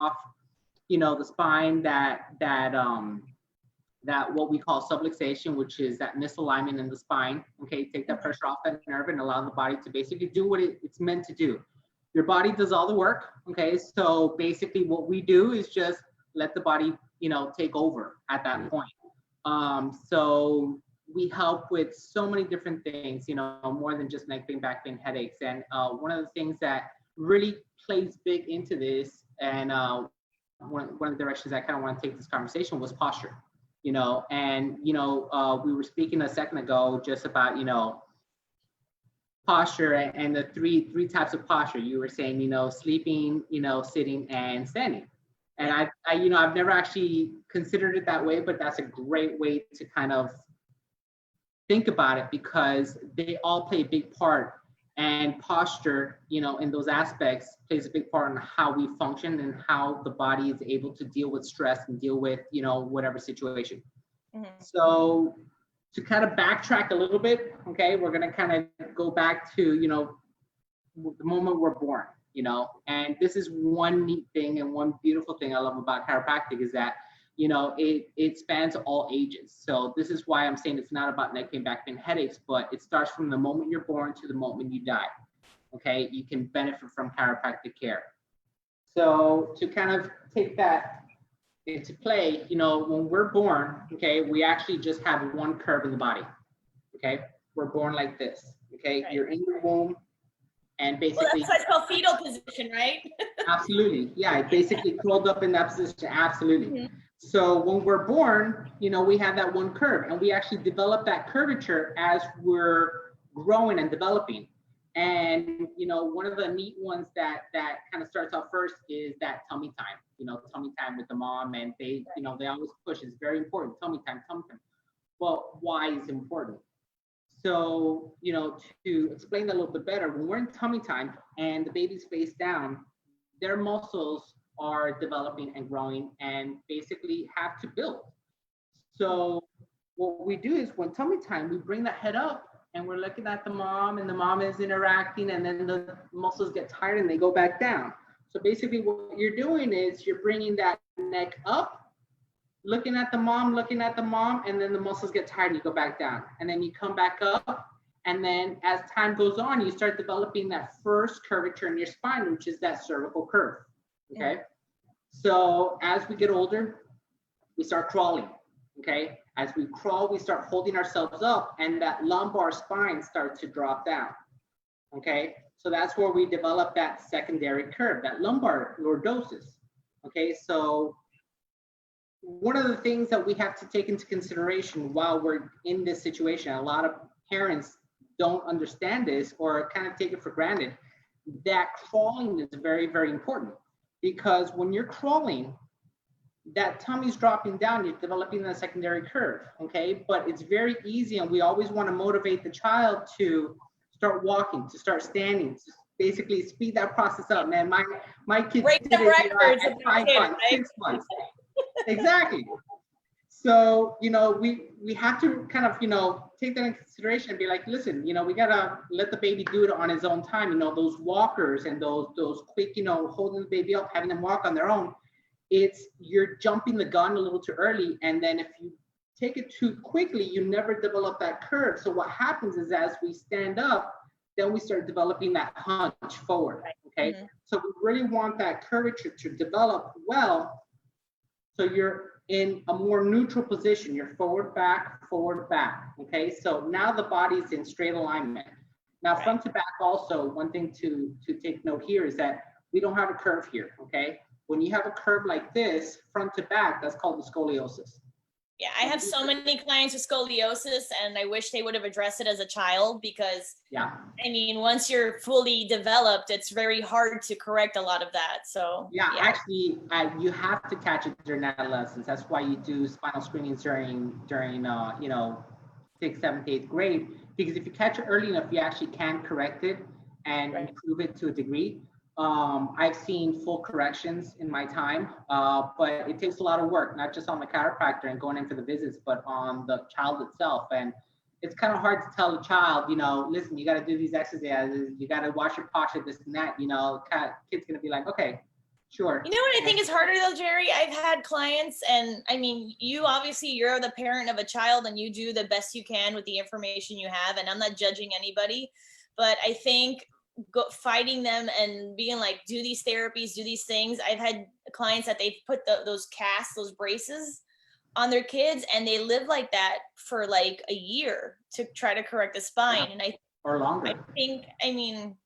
the spine, that what we call subluxation, which is that misalignment in the spine. Okay, take that pressure off that nerve and allow the body to basically do what it's meant to do. Your body does all the work. Okay, so basically what we do is just let the body, take over at that point. So we help with so many different things, more than just neck pain, back pain, headaches. And one of the things that really plays big into this, and one of the directions I kind of want to take this conversation was posture. And we were speaking a second ago just about posture and the three types of posture. You were saying sleeping, sitting, and standing. And I've never actually considered it that way, but that's a great way to kind of think about it, because they all play a big part. And posture, in those aspects plays a big part in how we function and how the body is able to deal with stress and deal with, whatever situation. Mm-hmm. So to kind of backtrack a little bit, okay, we're going to kind of go back to, the moment we're born, and this is one neat thing and one beautiful thing I love about chiropractic is that, it spans all ages. So this is why I'm saying it's not about neck pain, back pain, headaches, but it starts from the moment you're born to the moment you die. Okay, you can benefit from chiropractic care. So to kind of take that into play, when we're born, okay, we actually just have one curve in the body. Okay, we're born like this. Okay, right. You're in the womb, and basically, well, that's why it's called fetal position, right? Absolutely, yeah. It basically curled up in that position. Absolutely. Mm-hmm. So when we're born, we have that one curve, and we actually develop that curvature as we're growing and developing. And one of the neat ones that kind of starts off first is that tummy time. Tummy time with the mom, and they always push. It's very important. Tummy time. Well, why is it important? So to explain that a little bit better, when we're in tummy time and the baby's face down, their muscles are developing and growing and basically have to build. So what we do is when tummy time, we bring that head up and we're looking at the mom, and the mom is interacting, and then the muscles get tired and they go back down. So basically what you're doing is you're bringing that neck up, looking at the mom, and then the muscles get tired and you go back down. And then you come back up, and then as time goes on, you start developing that first curvature in your spine, which is that cervical curve. Okay, yeah. So as we get older, we start crawling. Okay, as we crawl, we start holding ourselves up, and that lumbar spine starts to drop down. Okay, so that's where we develop that secondary curve, that lumbar lordosis. Okay, so one of the things that we have to take into consideration while we're in this situation, a lot of parents don't understand this or kind of take it for granted, that crawling is very, very important. Because when you're crawling, that tummy's dropping down, you're developing that secondary curve, okay? But it's very easy, and we always want to motivate the child to start walking, to start standing, to basically speed that process up. Man, my kids break the records at 5 months, 6 months. Exactly. So, we have to kind of, take that into consideration and be like, listen, we gotta let the baby do it on his own time. Those walkers and those quick, holding the baby up, having them walk on their own, you're jumping the gun a little too early. And then if you take it too quickly, you never develop that curve. So what happens is as we stand up, then we start developing that hunch forward, okay? Mm-hmm. So we really want that curvature to develop well. So you're in a more neutral position. You're forward, back, okay? So now the body's in straight alignment. Now front to back also, one thing to take note here is that we don't have a curve here, okay? When you have a curve like this, front to back, that's called the scoliosis. Yeah, I have so many clients with scoliosis, and I wish they would have addressed it as a child because, once you're fully developed, it's very hard to correct a lot of that. So actually, you have to catch it during adolescence. That's why you do spinal screenings during 6th, 7th, 8th grade, because if you catch it early enough, you actually can correct it and improve it to a degree. I've seen full corrections in my time, but it takes a lot of work, not just on the chiropractor and going in for the visits, but on the child itself. And it's kind of hard to tell the child, listen, you got to do these exercises, you got to watch your posture, this and that, kid's going to be like, okay, Sure. You know what I think is harder though, Gerry? I've had clients, and I mean, you obviously, you're the parent of a child and you do the best you can with the information you have. And I'm not judging anybody, but I think fighting them and being like, do these therapies, do these things. I've had clients that they've put those casts, those braces on their kids, and they live like that for like a year to try to correct the spine. And or longer. I think, I mean,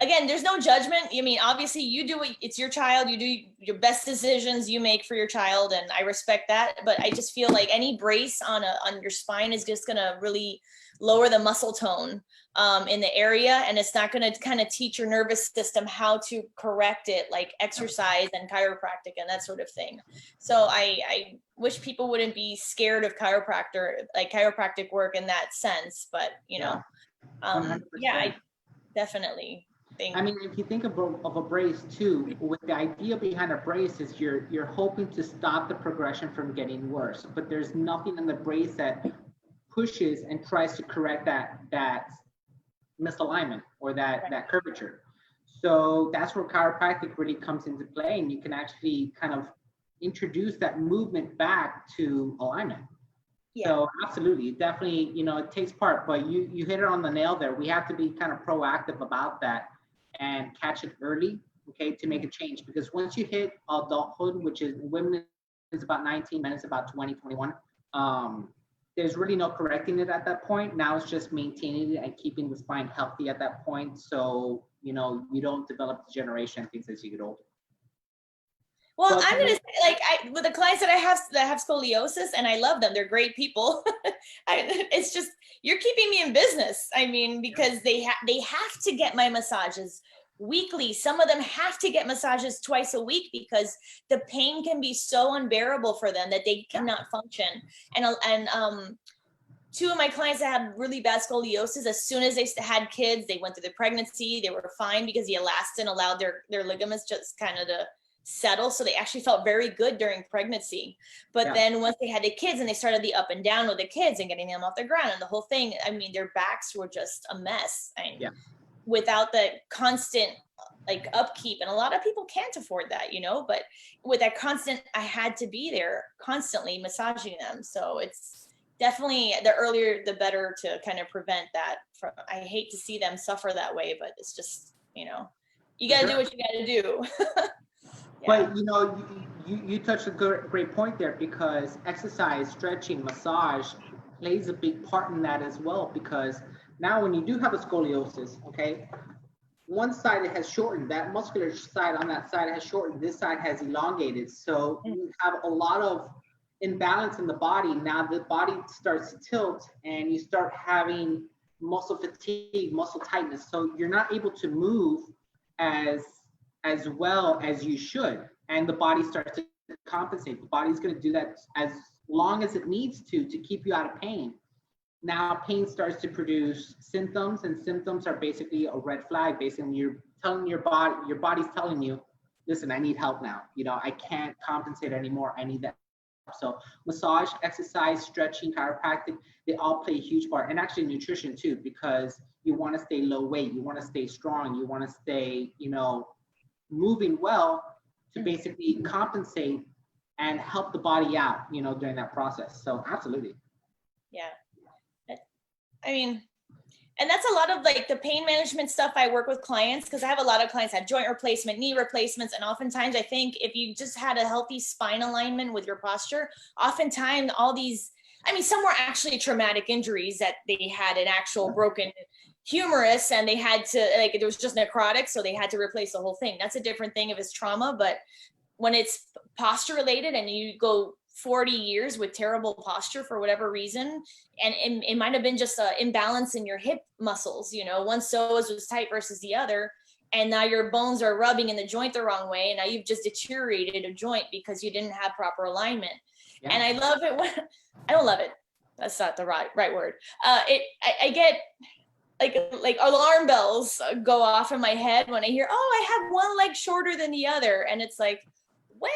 again, there's no judgment. I mean, obviously you do it's your child, you do your best decisions you make for your child, and I respect that. But I just feel like any brace on your spine is just gonna really lower the muscle tone in the area, and it's not gonna kind of teach your nervous system how to correct it, like exercise and chiropractic and that sort of thing. So I wish people wouldn't be scared of chiropractic work in that sense. But you know, yeah, I definitely. I mean, if you think of a brace too, with the idea behind a brace is you're hoping to stop the progression from getting worse, but there's nothing in the brace that pushes and tries to correct that misalignment or that curvature. So that's where chiropractic really comes into play, and you can actually kind of introduce that movement back to alignment. Yeah. So absolutely, definitely, you know, it takes part, but you hit it on the nail there. We have to be kind of proactive about that and catch it early, okay, to make a change. Because once you hit adulthood, which is women is about 19, men is about 20, 21, there's really no correcting it at that point. Now it's just maintaining it and keeping the spine healthy at that point. So, you know, you don't develop degeneration things as you get older. Well, I'm going to say, like, with the clients that have scoliosis, and I love them, they're great people. It's just, you're keeping me in business. I mean, because they have to get my massages weekly. Some of them have to get massages twice a week because the pain can be so unbearable for them that they cannot function. And two of my clients that had really bad scoliosis, as soon as they had kids, they went through the pregnancy, they were fine because the elastin allowed their ligaments just kind of to settle. So they actually felt very good during pregnancy. But then once they had the kids and they started the up and down with the kids and getting them off the ground and the whole thing, I mean, their backs were just a mess. And without the constant like upkeep, and a lot of people can't afford that, you know, but with that constant, I had to be there constantly massaging them. So it's definitely, the earlier the better to kind of prevent that. I hate to see them suffer that way, but it's just, you know, you got to do what you got to do. But you know, you touched a great point there, because exercise, stretching, massage plays a big part in that as well. Because now when you do have a scoliosis, okay, one side it has shortened, that muscular side on that side has shortened, this side has elongated. So you have a lot of imbalance in the body. Now the body starts to tilt and you start having muscle fatigue, muscle tightness. So you're not able to move as well as you should, and the body starts to compensate. The body's going to do that as long as it needs to keep you out of pain. Now pain starts to produce symptoms, and symptoms are basically a red flag. Basically, you're telling your body's telling you, listen, I need help now. You know, I can't compensate anymore. I need that. So massage, exercise, stretching, chiropractic, they all play a huge part, and actually nutrition too, because you want to stay low weight, you want to stay strong, you want to stay, you know, moving well to basically compensate and help the body out, you know, during that process. So absolutely. Yeah. I mean, and that's a lot of like the pain management stuff I work with clients, because I have a lot of clients have joint replacement, knee replacements. And oftentimes I think if you just had a healthy spine alignment with your posture, oftentimes all these, I mean, some were actually traumatic injuries that they had an actual broken humerus and they had to, like, there was just necrotic, so they had to replace the whole thing. That's a different thing if it's trauma. But when it's posture related and you go 40 years with terrible posture for whatever reason, and it might have been just an imbalance in your hip muscles, you know, one psoas was tight versus the other, and now your bones are rubbing in the joint the wrong way, and now you've just deteriorated a joint because you didn't have proper alignment. And I love it when I don't love it, that's not the right word. I get like alarm bells go off in my head when I hear, oh, I have one leg shorter than the other. And it's like, well,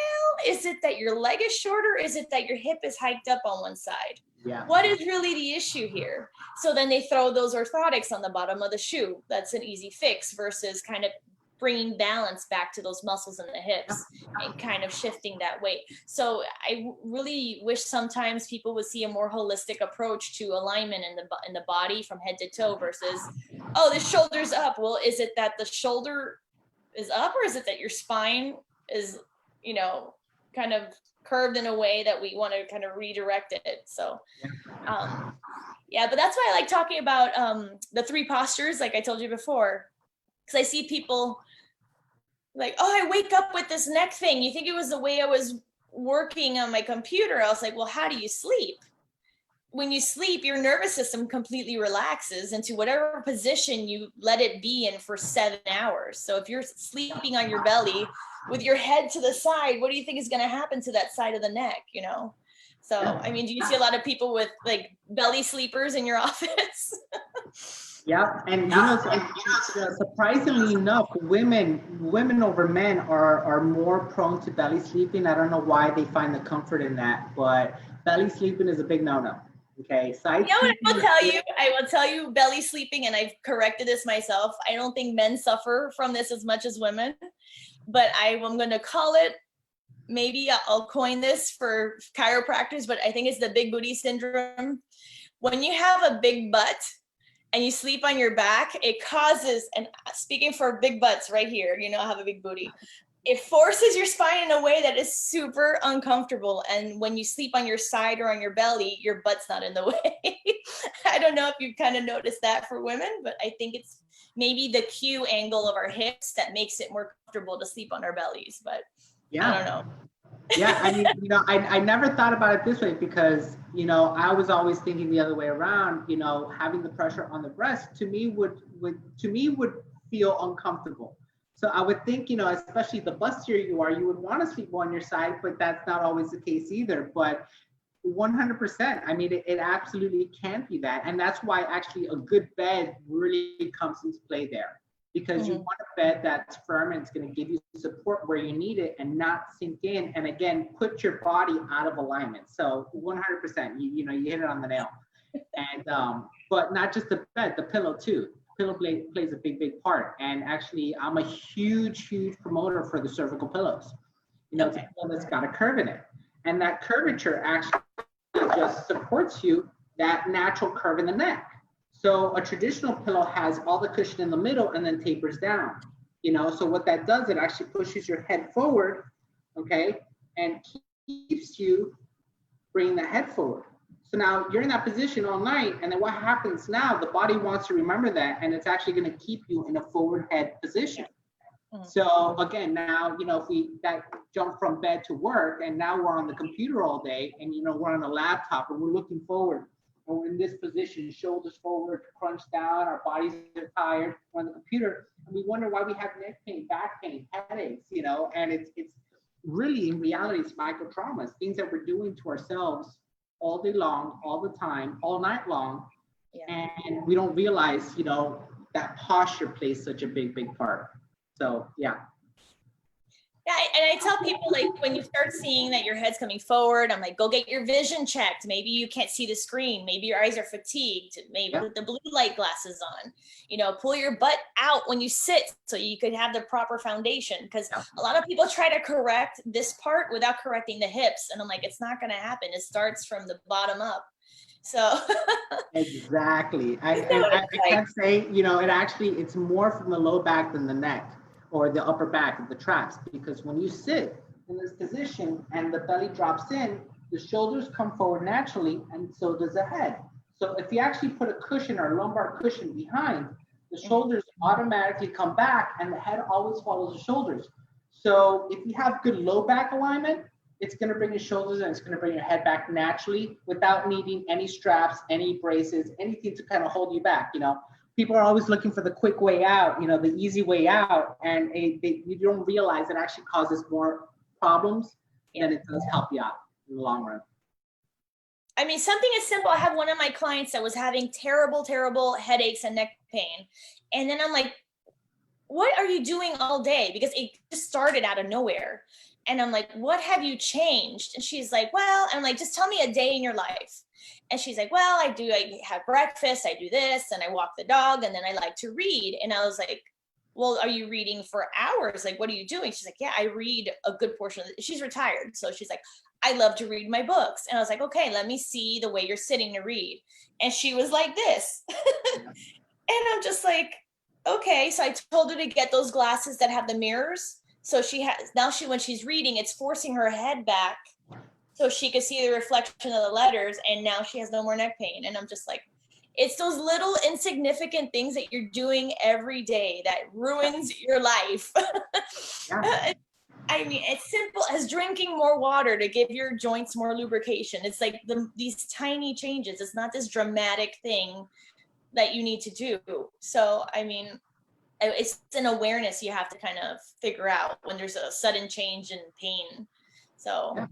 is it that your leg is shorter? Is it that your hip is hiked up on one side? What is really the issue here? So then they throw those orthotics on the bottom of the shoe. That's an easy fix versus kind of bringing balance back to those muscles in the hips and kind of shifting that weight. So I really wish sometimes people would see a more holistic approach to alignment in the body from head to toe versus, oh, the shoulder's up. Well, is it that the shoulder is up, or is it that your spine is, you know, kind of curved in a way that we want to kind of redirect it? So yeah, but that's why I like talking about the 3 postures, like I told you before, because I see people like, oh, I wake up with this neck thing. You think it was the way I was working on my computer? I was like, well, how do you sleep? When you sleep, your nervous system completely relaxes into whatever position you let it be in for 7 hours. So if you're sleeping on your belly with your head to the side, what do you think is going to happen to that side of the neck, you know? So, I mean, do you see a lot of people with like belly sleepers in your office? Yeah, and you know, surprisingly enough, women over men are more prone to belly sleeping. I don't know why they find the comfort in that, but belly sleeping is a big no-no. Okay, side. You know what I will tell you belly sleeping, and I've corrected this myself. I don't think men suffer from this as much as women, but I'm going to call it, maybe I'll coin this for chiropractors, but I think it's the big booty syndrome. When you have a big butt and you sleep on your back, it causes, and speaking for big butts right here, you know, I have a big booty. It forces your spine in a way that is super uncomfortable. And when you sleep on your side or on your belly, your butt's not in the way. I don't know if you've kind of noticed that for women, but I think it's maybe the Q angle of our hips that makes it more comfortable to sleep on our bellies, but yeah. I don't know. Yeah, I mean, you know, I never thought about it this way because, you know, I was always thinking the other way around. You know, having the pressure on the breast to me would feel uncomfortable. So I would think, you know, especially the bustier you are, you would want to sleep on your side, but that's not always the case either. But 100%, I mean, it absolutely can be that, and that's why actually a good bed really comes into play there. Because you want a bed that's firm and it's going to give you support where you need it and not sink in. And again, put your body out of alignment. So 100%, you know, you hit it on the nail. And but not just the bed, the pillow too. Pillow plays a big part. And actually, I'm a huge promoter for the cervical pillows. You know, it's a pillow that's got a curve in it, and that curvature actually just supports you that natural curve in the neck. So a traditional pillow has all the cushion in the middle and then tapers down, you know, so what that does, it actually pushes your head forward, okay, and keeps you bringing the head forward. So now you're in that position all night, and then what happens now, the body wants to remember that, and it's actually going to keep you in a forward head position. So again, now, you know, if we that jump from bed to work, and now we're on the computer all day, and, you know, we're on a laptop, and we're looking forward, and we're in this position, shoulders forward, crunched down, our bodies are tired, we're on the computer, and we wonder why we have neck pain, back pain, headaches, you know, and it's really, in reality, it's micro traumas, things that we're doing to ourselves all day long, all the time, all night long, and we don't realize, you know, that posture plays such a big part. So, yeah. Yeah, and I tell people, like, when you start seeing that your head's coming forward, I'm like, go get your vision checked. Maybe you can't see the screen. Maybe your eyes are fatigued. Maybe put the blue light glasses on. You know, pull your butt out when you sit so you could have the proper foundation. Because a lot of people try to correct this part without correcting the hips. And I'm like, it's not going to happen. It starts from the bottom up. So exactly. I can't say, you know, it's more from the low back than the neck or the upper back of the traps, because when you sit in this position and the belly drops in, the shoulders come forward naturally, and so does the head. So if you actually put a cushion or a lumbar cushion behind, the shoulders automatically come back, and the head always follows the shoulders. So if you have good low back alignment, it's going to bring your shoulders and it's going to bring your head back naturally without needing any straps, any braces, anything to kind of hold you back. You know, people are always looking for the quick way out, you know, the easy way out, and you don't realize it actually causes more problems than it does help you out in the long run. I mean, something as simple. I have one of my clients that was having terrible headaches and neck pain. And then I'm like, what are you doing all day? Because it just started out of nowhere. And I'm like, what have you changed? And she's like, well, I'm like, just tell me a day in your life. And she's like, well, I have breakfast, I do this, and I walk the dog, and then I like to read. And I was like, well, are you reading for hours? Like, what are you doing? She's like, yeah, I read a good portion of it. She's retired. So she's like, I love to read my books. And I was like, okay, let me see the way you're sitting to read. And she was like this. And I'm just like, okay. So I told her to get those glasses that have the mirrors. So she has, now when she's reading, it's forcing her head back so she could see the reflection of the letters. And now she has no more neck pain. And I'm just like, it's those little insignificant things that you're doing every day that ruins your life. Yeah. I mean, it's simple as drinking more water to give your joints more lubrication. It's like these tiny changes. It's not this dramatic thing that you need to do. So, I mean, it's an awareness you have to kind of figure out when there's a sudden change in pain. So, Yeah.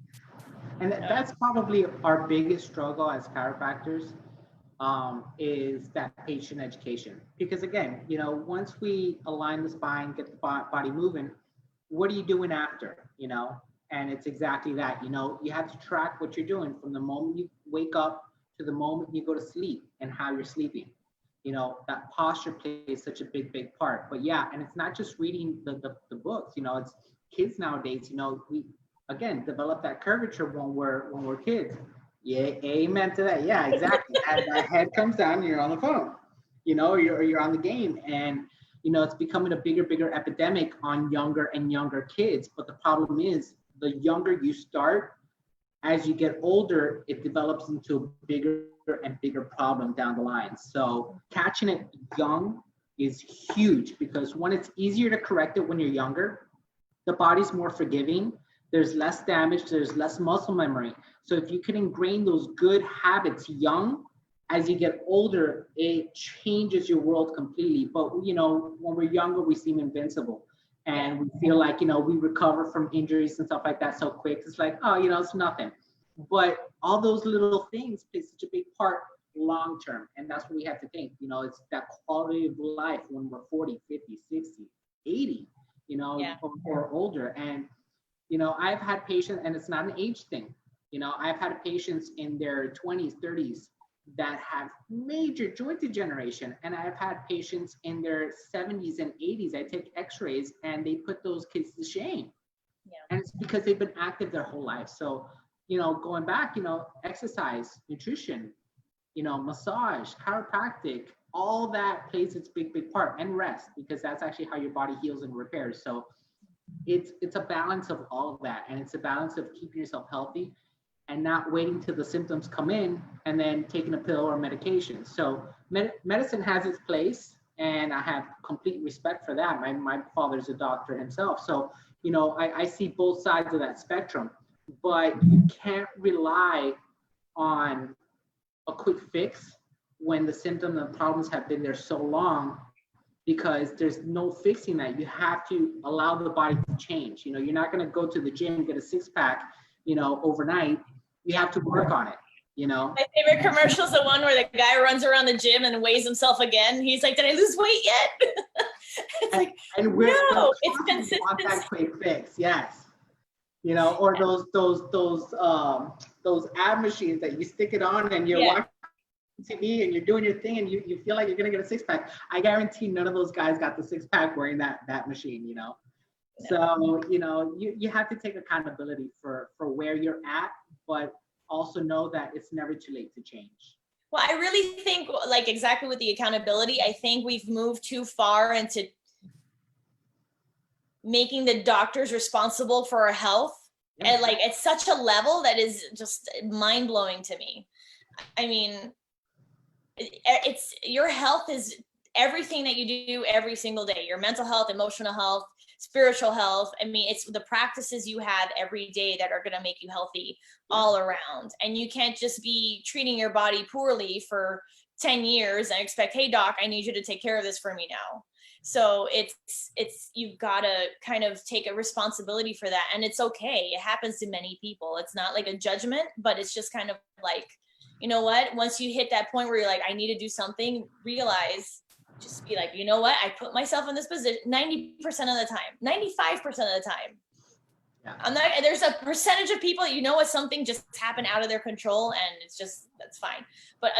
And that's probably our biggest struggle as chiropractors, is that patient education. Because again, you know, once we align the spine, get the body moving, what are you doing after, you know? And it's exactly that, you know, you have to track what you're doing from the moment you wake up to the moment you go to sleep and how you're sleeping. You know, that posture plays such a big part. But yeah, and it's not just reading the books, you know, it's kids nowadays, you know, we again develop that curvature when we're kids. Yeah, amen to that. Yeah, exactly. As that head comes down, you're on the phone, you know, you're on the game. And you know, it's becoming a bigger epidemic on younger and younger kids. But the problem is, the younger you start, as you get older, it develops into a bigger and bigger problem down the line. So catching it young is huge, because when it's easier to correct it when you're younger, the body's more forgiving. There's less damage, there's less muscle memory. So if you can ingrain those good habits young, as you get older, it changes your world completely. But you know, when we're younger, we seem invincible, and we feel like, you know, we recover from injuries and stuff like that so quick. It's like, oh, you know, it's nothing. But all those little things play such a big part long term. And that's what we have to think. You know, it's that quality of life when we're 40, 50, 60, 80, you know, or older. And you know, I've had patients, and it's not an age thing. You know, I've had patients in their 20s, 30s that have major joint degeneration. And I've had patients in their 70s and 80s. I take x-rays and they put those kids to shame. Yeah. And it's because they've been active their whole life. So, you know, going back, you know, exercise, nutrition, you know, massage, chiropractic, all that plays its big part, and rest, because that's actually how your body heals and repairs. So it's a balance of all of that. And it's a balance of keeping yourself healthy and not waiting till the symptoms come in and then taking a pill or medication. So medicine has its place, and I have complete respect for that. My father's a doctor himself. So, you know, I see both sides of that spectrum, but you can't rely on a quick fix when the symptoms and problems have been there so long, because there's no fixing that. You have to allow the body to change. You know, you're not going to go to the gym, get a six pack, you know, overnight. You have to work on it, you know. My favorite commercial is the one where the guy runs around the gym and weighs himself again. He's like, did I lose weight yet? It's like, no, it's consistency. Want that quick fix, yes. You know, or those ab machines that you stick it on and you're watching TV and you're doing your thing and you feel like you're gonna get a six pack. I guarantee none of those guys got the six pack wearing that machine, you know. So, you know, you have to take accountability for where you're at, but also know that it's never too late to change. Well, I really think, like, exactly with the accountability, I think we've moved too far into making the doctors responsible for our health. And like, it's such a level that is just mind-blowing to me. I mean, it's your health is everything that you do every single day. Your mental health, emotional health, spiritual health. I mean, it's the practices you have every day that are going to make you healthy all around. And you can't just be treating your body poorly for 10 years and expect, hey doc, I need you to take care of this for me now. So it's you've got to kind of take a responsibility for that. And it's okay. It happens to many people. It's not like a judgment, but it's just kind of like, you know what, once you hit that point where you're like, I need to do something, realize, just be like, you know what, I put myself in this position 90% of the time, 95% of the time. Yeah. I'm not, there's a percentage of people, you know what, something just happened out of their control and it's just, that's fine. But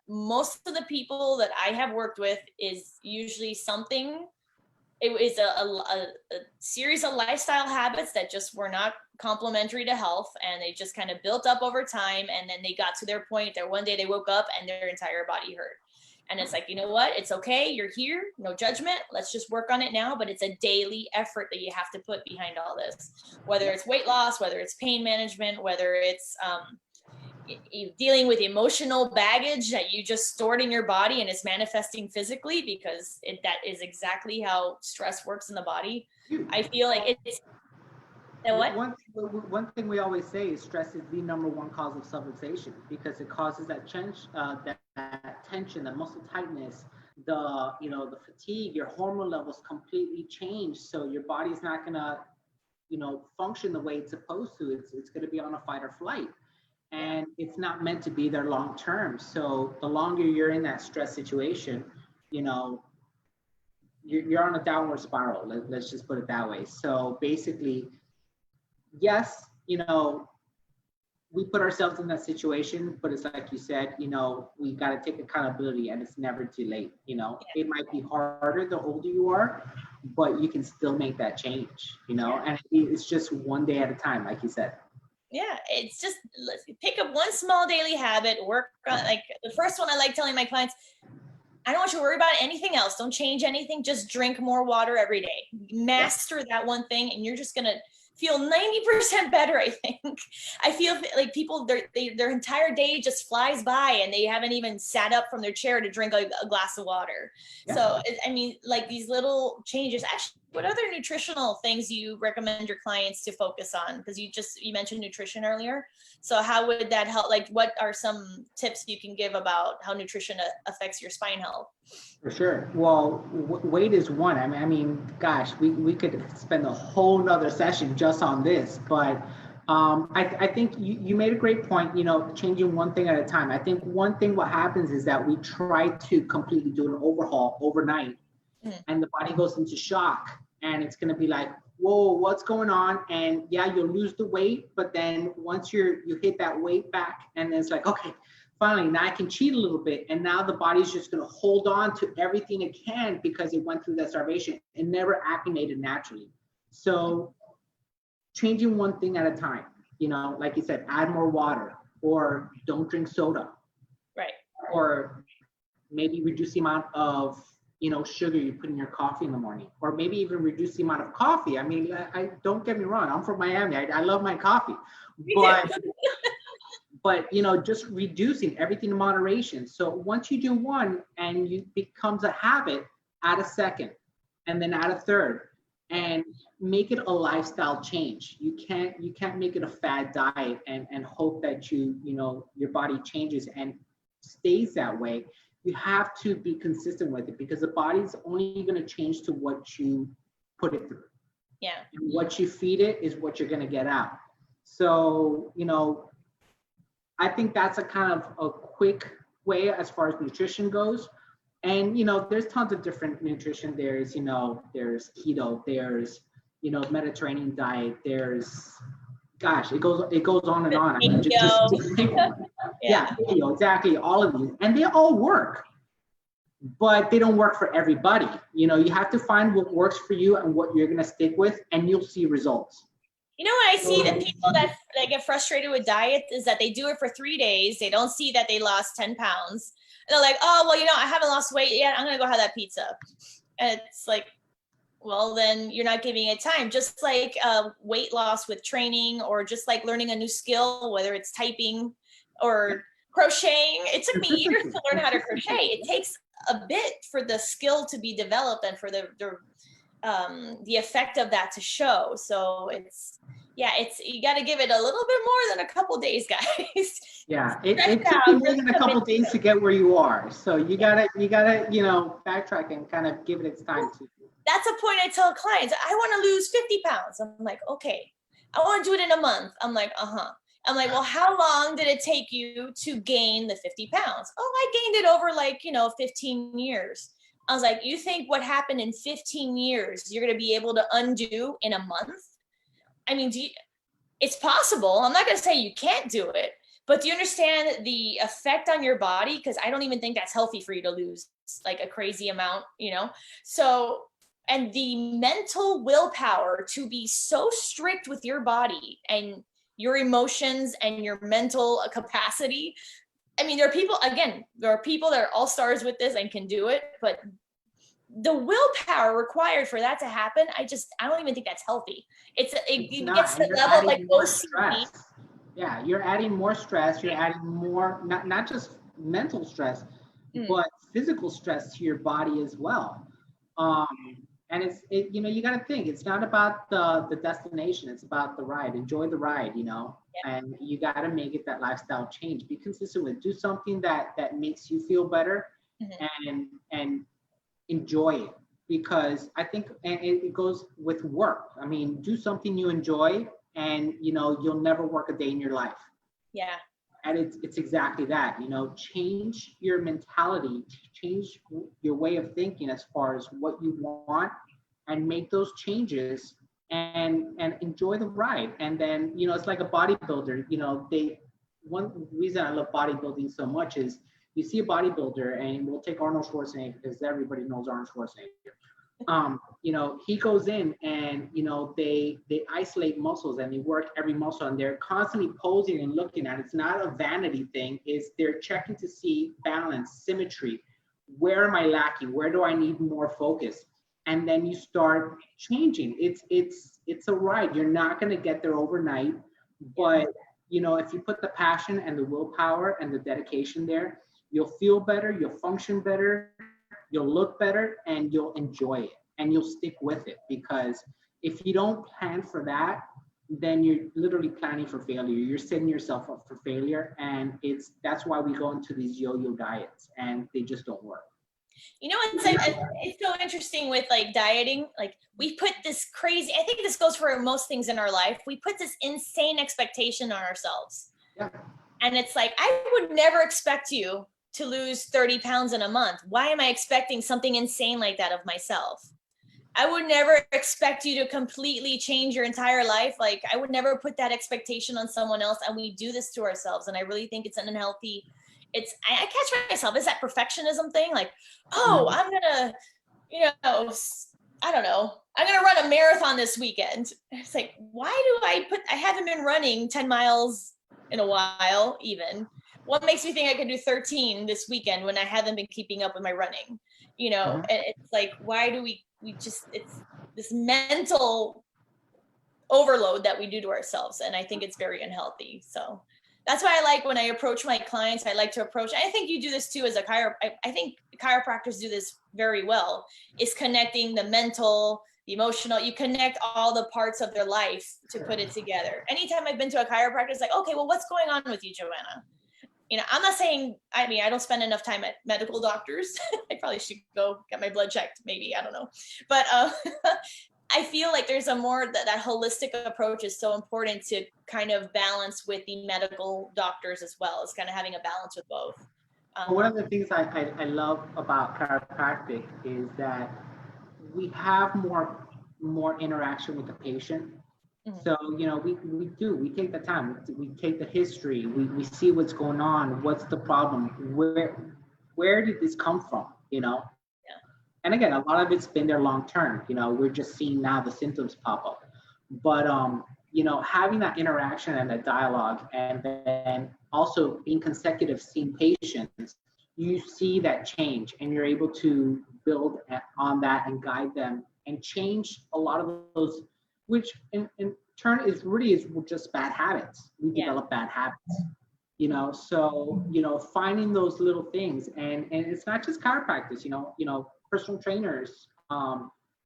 most of the people that I have worked with is usually something it was a series of lifestyle habits that just were not complementary to health, and they just kind of built up over time, and then they got to their point that one day they woke up and their entire body hurt. And it's like, you know what, it's okay, you're here, no judgment, let's just work on it now. But it's a daily effort that you have to put behind all this, whether it's weight loss, whether it's pain management, whether it's dealing with emotional baggage that you just stored in your body and is manifesting physically, because that is exactly how stress works in the body. I feel like it's what? One thing we always say is stress is the number one cause of subluxation, because it causes that tension, that muscle tightness, the fatigue, your hormone levels completely change. So your body's not gonna, function the way it's supposed to. It's gonna be on a fight or flight. And it's not meant to be there long term. So the longer you're in that stress situation, you're on a downward spiral. Let's just put it that way. So basically, yes, we put ourselves in that situation, but it's like you said, we got to take accountability, and it's never too late. It might be harder the older you are, but you can still make that change, and it's just one day at a time, like you said. Yeah, it's just, let's pick up one small daily habit, work on, like the first one I like telling my clients, I don't want you to worry about anything else. Don't change anything. Just drink more water every day. Master that one thing, and you're just going to feel 90% better, I think. I feel like people, their entire day just flies by, and they haven't even sat up from their chair to drink a glass of water. Yeah. So, I mean, like these little changes. Actually, what other nutritional things you recommend your clients to focus on? Because you mentioned nutrition earlier. So how would that help? Like, what are some tips you can give about how nutrition affects your spine health? For sure. Well, weight is one. I mean, gosh, we could spend a whole nother session just on this, but I think you made a great point, changing one thing at a time. I think one thing what happens is that we try to completely do an overhaul overnight, and the body goes into shock, and it's going to be like, whoa, what's going on? And yeah, you'll lose the weight, but then once you hit that weight back, and then it's like, okay, finally, now I can cheat a little bit. And now the body's just going to hold on to everything it can because it went through that starvation and never acclimated naturally. So changing one thing at a time, like you said, add more water, or don't drink soda. Right. Or maybe reduce the amount of, sugar you put in your coffee in the morning, or maybe even reduce the amount of coffee. I mean, I don't get me wrong. I'm from Miami. I love my coffee, but just reducing everything in moderation. So once you do one and it becomes a habit, add a second, and then add a third, and make it a lifestyle change. You can't make it a fad diet and hope that your body changes and stays that way. You have to be consistent with it, because the body's only going to change to what you put it through. Yeah. And what you feed it is what you're going to get out. So, I think that's a kind of a quick way as far as nutrition goes. And, there's tons of different nutrition. There's keto, there's, Mediterranean diet, there's, gosh, it goes on and on. I mean, just pick one. Yeah, exactly. All of these, and they all work, but they don't work for everybody. You have to find what works for you and what you're going to stick with, and you'll see results. When I see that people that get frustrated with diets is that they do it for 3 days. They don't see that they lost 10 pounds. And they're like, oh, well, I haven't lost weight yet. I'm going to go have that pizza. And it's like, well, then you're not giving it time. Just like weight loss with training, or just like learning a new skill, whether it's typing or crocheting. It took me years to learn how to crochet. It takes a bit for the skill to be developed and for the effect of that to show. So you got to give it a little bit more than a couple days, guys. Yeah, it took more than a couple days to get where you are. So you gotta backtrack and kind of give it its time to. That's a point I tell clients. I want to lose 50 pounds. I'm like, okay. I want to do it in a month. I'm like, I'm like, well, how long did it take you to gain the 50 pounds? Oh, I gained it over 15 years. I was like, you think what happened in 15 years, you're going to be able to undo in a month? I mean, it's possible. I'm not going to say you can't do it, but do you understand the effect on your body? Because I don't even think that's healthy for you to lose a crazy amount, So And the mental willpower to be so strict with your body and your emotions and your mental capacity. I mean, there are people that are all stars with this and can do it, but the willpower required for that to happen, I don't even think that's healthy. It gets to the level like OCD. Yeah, you're adding more stress. You're adding more, not just mental stress, but physical stress to your body as well. And you got to think, it's not about the destination, it's about the ride. Enjoy the ride, and you got to make it that lifestyle change. Be consistent with it. Do something that makes you feel better, and enjoy it, because I think, and it goes with work. I mean, do something you enjoy, and you'll never work a day in your life. Yeah. And it's exactly that. Change your mentality, change your way of thinking as far as what you want, and make those changes, and enjoy the ride. And then it's like a bodybuilder. One reason I love bodybuilding so much is, you see a bodybuilder, and we'll take Arnold Schwarzenegger, because everybody knows Arnold Schwarzenegger. He goes in, and they isolate muscles, and they work every muscle, and they're constantly posing and looking at it. It's not a vanity thing. Is they're checking to see balance, symmetry. Where am I lacking? Where do I need more focus? And then you start changing. It's a ride. You're not going to get there overnight, but if you put the passion and the willpower and the dedication there, you'll feel better, you'll function better, you'll look better, and you'll enjoy it, and you'll stick with it. Because if you don't plan for that, then you're literally planning for failure. You're setting yourself up for failure, and that's why we go into these yo-yo diets, and they just don't work. It's so interesting with like dieting. Like, we put this crazy, I think this goes for most things in our life, we put this insane expectation on ourselves. Yeah. And it's like, I would never expect you to lose 30 pounds in a month. Why am I expecting something insane like that of myself? I would never expect you to completely change your entire life. Like, I would never put that expectation on someone else. And we do this to ourselves. And I really think it's an unhealthy, I catch myself, it's that perfectionism thing. Like, I'm gonna, I don't know, I'm gonna run a marathon this weekend. It's like, why do I haven't been running 10 miles in a while even. What makes me think I can do 13 this weekend when I haven't been keeping up with my running? And it's like, why do it's this mental overload that we do to ourselves. And I think it's very unhealthy. So that's why I like, when I approach my clients, I like to approach, I think you do this too as a I think chiropractors do this very well, is connecting the mental, the emotional, you connect all the parts of their life to put it together. Anytime I've been to a chiropractor, it's like, okay, well, what's going on with you, Joanna? I'm not saying, I don't spend enough time at medical doctors. I probably should go get my blood checked, maybe, I don't know. But I feel like there's a more, that holistic approach is so important to kind of balance with the medical doctors as well. It's kind of having a balance with both. One of the things I love about chiropractic is that we have more interaction with the patient. Mm-hmm. So, we take the time, we take the history, we see what's going on, what's the problem, where did this come from, Yeah. And again, a lot of it's been there long term, we're just seeing now the symptoms pop up. But, having that interaction and that dialogue, and then also being consecutive seeing patients, you see that change, and you're able to build on that and guide them and change a lot of those, which in turn is just bad habits. We develop bad habits, so, finding those little things, and it's not just chiropractors, personal trainers,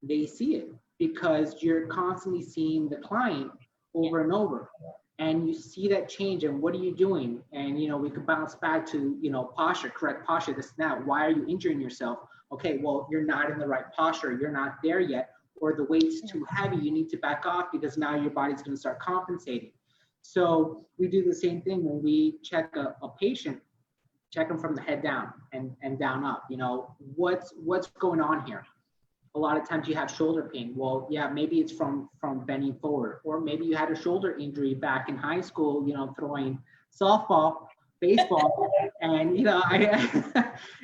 they see it because you're constantly seeing the client over and over, and you see that change. And what are you doing? And, we could bounce back to, posture, correct posture, this and that. Why are you injuring yourself? Okay, well, you're not in the right posture. You're not there yet. Or the weight's too heavy, you need to back off because now your body's going to start compensating. So we do the same thing when we check a patient, check them from the head down and down up. What's going on here? A lot of times you have shoulder pain. Well, yeah, maybe it's from bending forward, or maybe you had a shoulder injury back in high school, throwing softball, baseball, and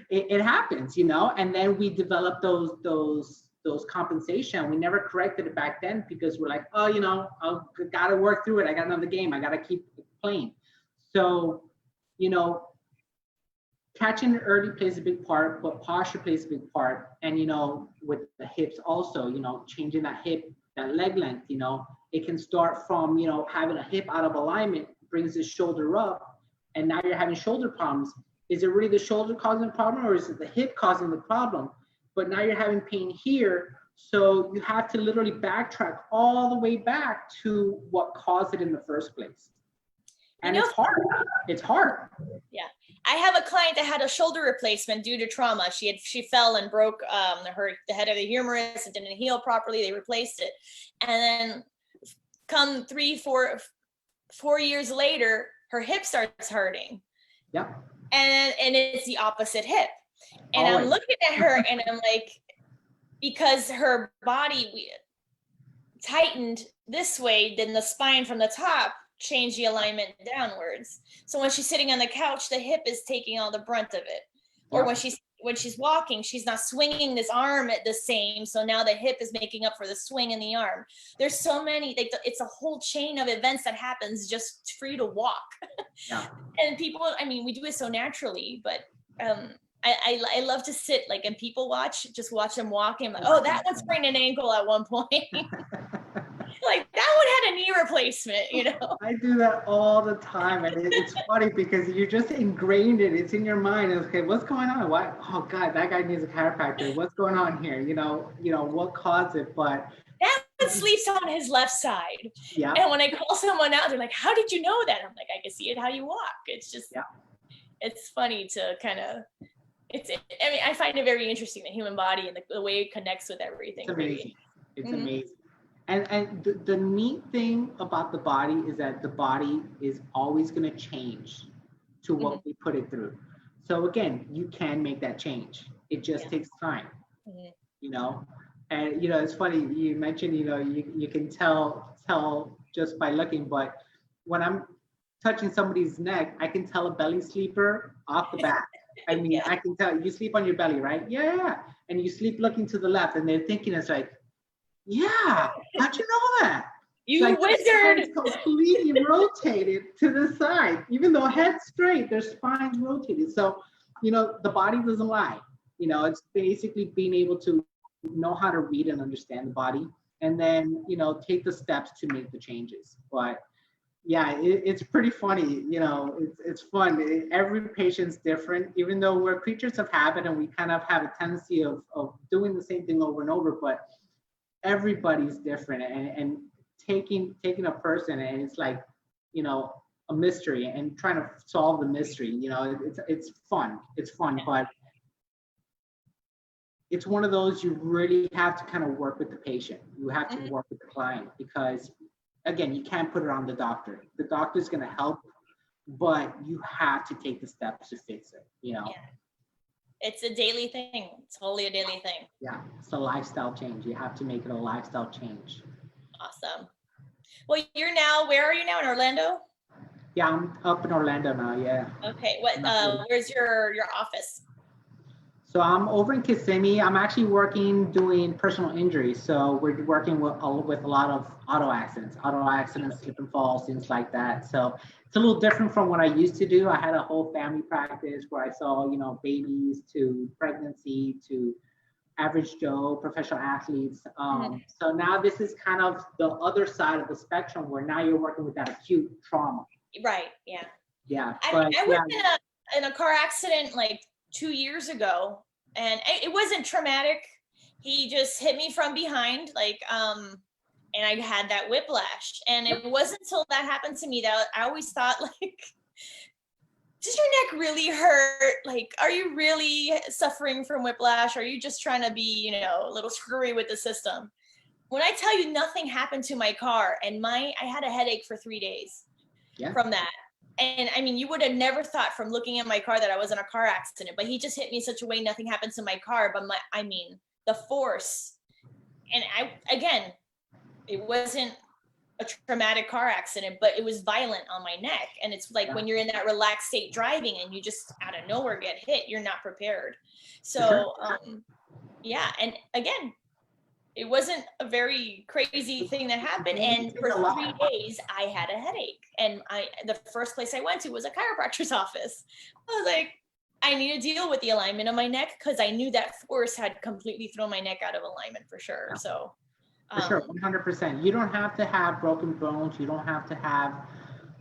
it happens, and then we develop those those compensation. We never corrected it back then because we're like, oh, you know, I gotta work through it. I got another game. I gotta keep playing. So, you know, catching it early plays a big part, but posture plays a big part. And, you know, with the hips also, you know, changing that hip, that leg length, you know, it can start from, you know, having a hip out of alignment, brings the shoulder up, and now you're having shoulder problems. Is it really the shoulder causing the problem, or is it the hip causing the problem? But now you're having pain here. So you have to literally backtrack all the way back to what caused it in the first place. And it's hard. It's hard. Yeah. I have a client that had a shoulder replacement due to trauma. She fell and broke the head of the humerus. It didn't heal properly. They replaced it. And then come 4 years later, her hip starts hurting. Yeah. And it's the opposite hip. And Always. I'm looking at her and I'm like, because her body tightened this way, then the spine from the top change the alignment downwards. So when she's sitting on the couch, the hip is taking all the brunt of it. Or when she's walking, she's not swinging this arm at the same. So now the hip is making up for the swing in the arm. There's so many, like it's a whole chain of events that happens just for you to walk. Yeah. And people, I mean, we do it so naturally, but I love to sit like and people just watch them walk and like, oh, that one sprained an ankle at one point. Like that one had a knee replacement, you know. I do that all the time, and it's funny because you're just ingrained it. It's in your mind. It's, okay, what's going on? Why? Oh God, that guy needs a chiropractor. What's going on here? You know what caused it? But that one sleeps on his left side. Yeah. And when I call someone out, they're like, "How did you know that?" I'm like, "I can see it how you walk." It's just, it's funny to kind of. I mean, I find it very interesting, the human body and the way it connects with everything. It's amazing. It's amazing. And the neat thing about the body is that the body is always going to change to what we put it through. So again, you can make that change. It just takes time, you know. And you know, it's funny you mentioned, you know, you can tell just by looking, but when I'm touching somebody's neck, I can tell a belly sleeper off the bat. I mean, I can tell you sleep on your belly, right? Yeah. And you sleep looking to the left, and they're thinking it's like, yeah, how'd you know that? You like wizard! It's completely rotated to the side. Even though head's straight, their spine's rotated. So, you know, the body doesn't lie. You know, it's basically being able to know how to read and understand the body, and then, you know, take the steps to make the changes. But yeah, it's pretty funny. You know, it's fun. Every patient's different, even though we're creatures of habit and we kind of have a tendency of doing the same thing over and over, but everybody's different, and taking a person, and it's like, you know, a mystery, and trying to solve the mystery. You know, it's fun. It's fun, but it's one of those you really have to kind of work with the patient. You have to work with the client, because again, you can't put it on the doctor. The doctor's going to help, but you have to take the steps to fix it, you know. It's a daily thing. It's wholly a daily thing. Yeah, it's a lifestyle change. You have to make it a lifestyle change. Awesome. Well, where are you now, in Orlando? Yeah, I'm up in Orlando now, yeah. Okay, where's your office? So I'm over in Kissimmee. I'm actually doing personal injury. So we're working with a lot of auto accidents, slip and falls, things like that. So it's a little different from what I used to do. I had a whole family practice where I saw, you know, babies to pregnancy to average Joe, professional athletes. So now this is kind of the other side of the spectrum, where now you're working with that acute trauma. Right. Yeah. Yeah. I worked in a car accident like 2 years ago, and it wasn't traumatic. He just hit me from behind, like, and I had that whiplash. And it wasn't until that happened to me that I always thought, like, does your neck really hurt? Like, are you really suffering from whiplash? Or are you just trying to be, you know, a little screwy with the system? When I tell you nothing happened to my car, and I had a headache for 3 days from that. And I mean, you would have never thought from looking at my car that I was in a car accident, but he just hit me in such a way nothing happened to my car. But the force, and again, it wasn't a traumatic car accident, but it was violent on my neck. And it's like when you're in that relaxed state driving and you just out of nowhere get hit, you're not prepared. So, and again, it wasn't a very crazy thing that happened. And for 3 days I had a headache. And the first place I went to was a chiropractor's office. I was like, I need to deal with the alignment of my neck, because I knew that force had completely thrown my neck out of alignment for sure. So for sure, 100%. You don't have to have broken bones. You don't have to have,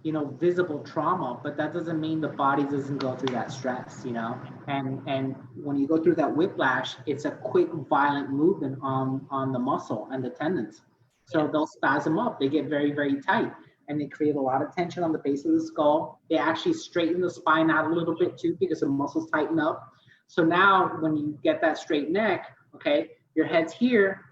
you know, visible trauma, but that doesn't mean the body doesn't go through that stress, you know. And when you go through that whiplash, it's a quick, violent movement on the muscle and the tendons. So they'll spasm up. They get very, very tight, and they create a lot of tension on the base of the skull. They actually straighten the spine out a little bit too, because the muscles tighten up. So now when you get that straight neck, okay, your head's here,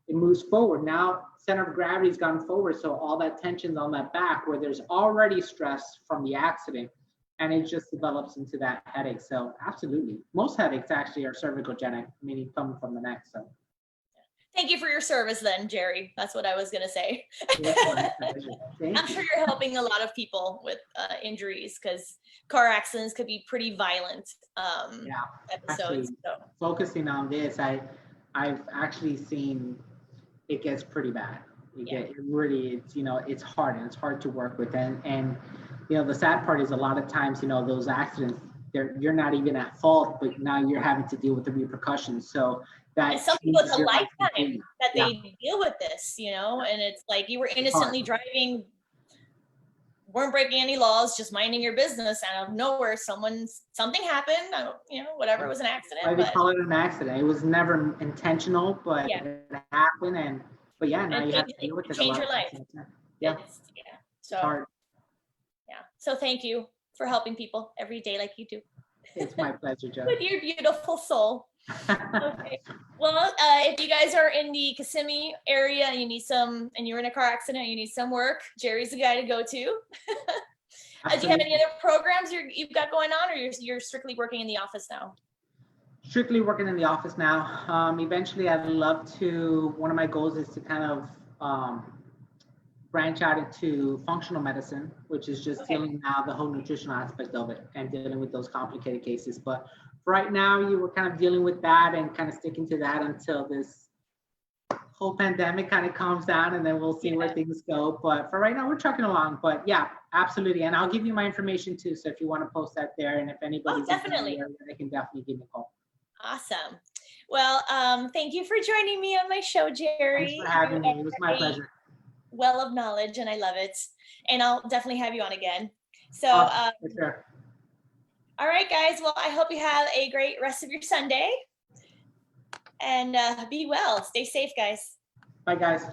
it moves forward. Now center of gravity's gone forward, so all that tension's on that back where there's already stress from the accident, and it just develops into that headache. So absolutely, most headaches actually are cervicogenic, meaning coming from the neck. So thank you for your service then, Gerry. That's what I was going to say. I'm sure you're helping a lot of people with injuries, because car accidents could be pretty violent episodes. Actually, focusing on this, I've actually seen it gets pretty bad. It really, it's, you know, it's hard, and it's hard to work with. And you know, the sad part is a lot of times, you know, those accidents, you're not even at fault, but now you're having to deal with the repercussions. So that, and some people, it's a lifetime that they deal with this, you know. And it's like, you were innocently driving, weren't breaking any laws, just minding your business, out of nowhere something happened. I don't, you know, whatever, it was an accident. Why they call it an accident? It was never intentional, but it happened. But yeah, now you have to deal with it. Change your life. Yeah. So hard. Yeah. So thank you for helping people every day like you do. It's my pleasure, Joe. With your beautiful soul. Okay. Well, if you guys are in the Kissimmee area and you need and you're in a car accident, you need some work, Gerry's the guy to go to. Do you have any other programs you've got going on, or you're strictly working in the office now? Strictly working in the office now. Eventually, I'd love to, one of my goals is to kind of branch out into functional medicine, which is just dealing now the whole nutritional aspect of it and dealing with those complicated cases. But for right now, you were kind of dealing with that and kind of sticking to that until this whole pandemic kind of calms down, and then we'll see where things go. But for right now, we're trucking along. But yeah, absolutely. And I'll give you my information too. So if you want to post that there, and if anybody's definitely, there, they can definitely give me a call. Awesome. Well, thank you for joining me on my show, Gerry. Thanks for having me. It was my pleasure. Well of knowledge, and I love it. And I'll definitely have you on again. So, for sure. All right, guys. Well, I hope you have a great rest of your Sunday, and be well. Stay safe, guys. Bye, guys.